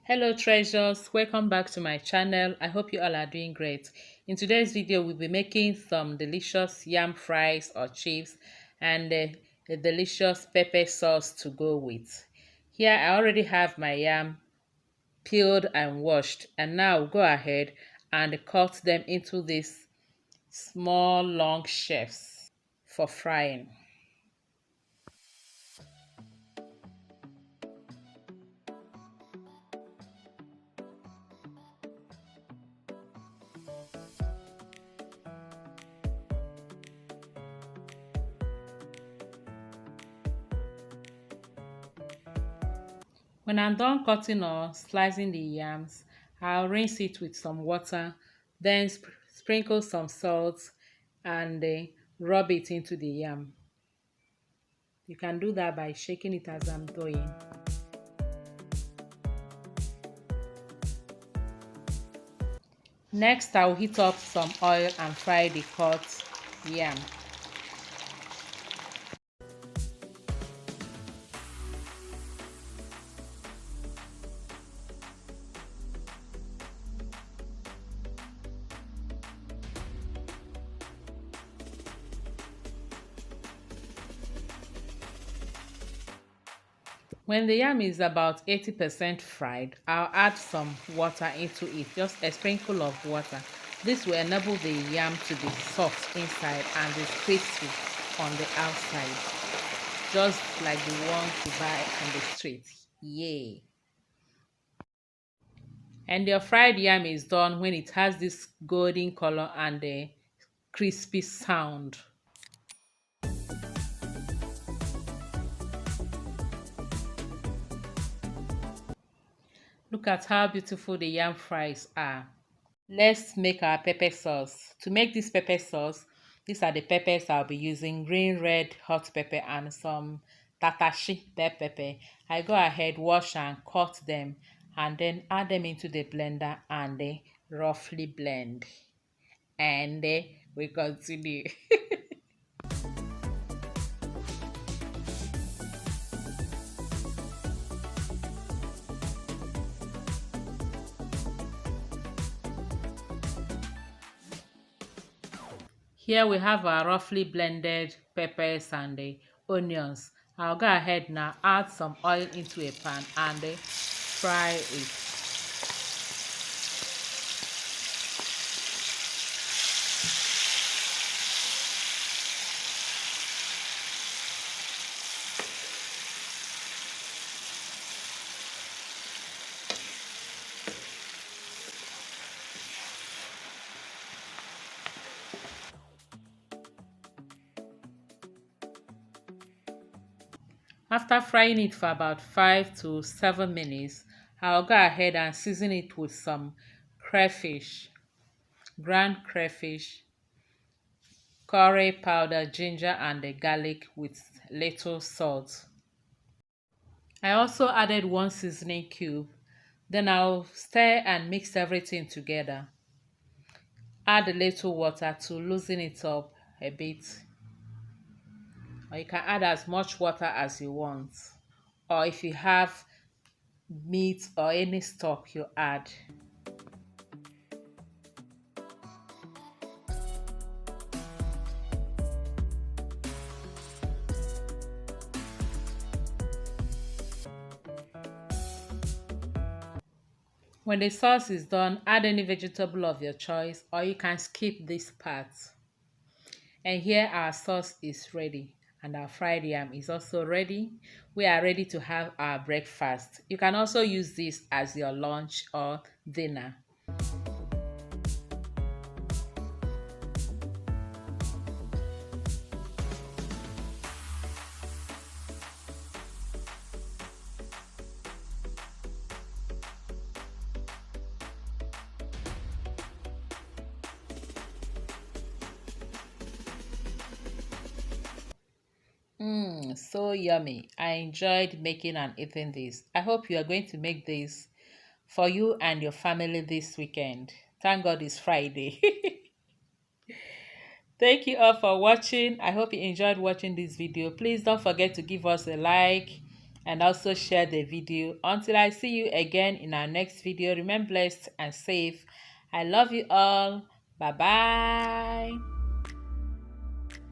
Hello treasures, welcome back to my channel. I hope you all are doing great. In today's video we'll be making some delicious yam fries or chips and a delicious pepper sauce to go with. Here I already have my yam peeled and washed, and now go ahead and cut them into these small long shapes for frying. When I'm done cutting or slicing the yams, I'll rinse it with some water, then sprinkle some salt and rub it into the yam. You can do that by shaking it as I'm doing. Next, I'll heat up some oil and fry the cut yam. When the yam is about 80% fried, I'll add some water into it, just a sprinkle of water. This will enable the yam to be soft inside and is crispy on the outside, just like the one you buy on the street. Yay! And your fried yam is done when it has this golden color and a crispy sound. Look at how beautiful the yam fries are. Let's make our pepper sauce. To make this pepper sauce, these are the peppers I'll be using: green, red, hot pepper, and some tatashi bell pepper. I go ahead, wash and cut them, and then add them into the blender and roughly blend. And we continue. Here we have our roughly blended peppers and the onions. I'll go ahead now, add some oil into a pan and fry it. After frying it for about 5 to 7 minutes, I'll go ahead and season it with some crayfish, ground crayfish, curry powder, ginger, and the garlic with little salt. I also added 1 seasoning cube. Then I'll stir and mix everything together. Add a little water to loosen it up a bit. Or you can add as much water as you want, or if you have meat or any stock, you add. When the sauce is done, add any vegetable of your choice, or you can skip this part. And here our sauce is ready. And our fried yam is also ready. We are ready to have our breakfast. You can also use this as your lunch or dinner. So yummy. I enjoyed making and eating this. I hope you are going to make this for you and your family this weekend. Thank God it's Friday. Thank you all for watching. I hope you enjoyed watching this video. Please don't forget to give us a like and also share the video. Until I see you again in our next video, remain blessed and safe. I love you all. Bye bye.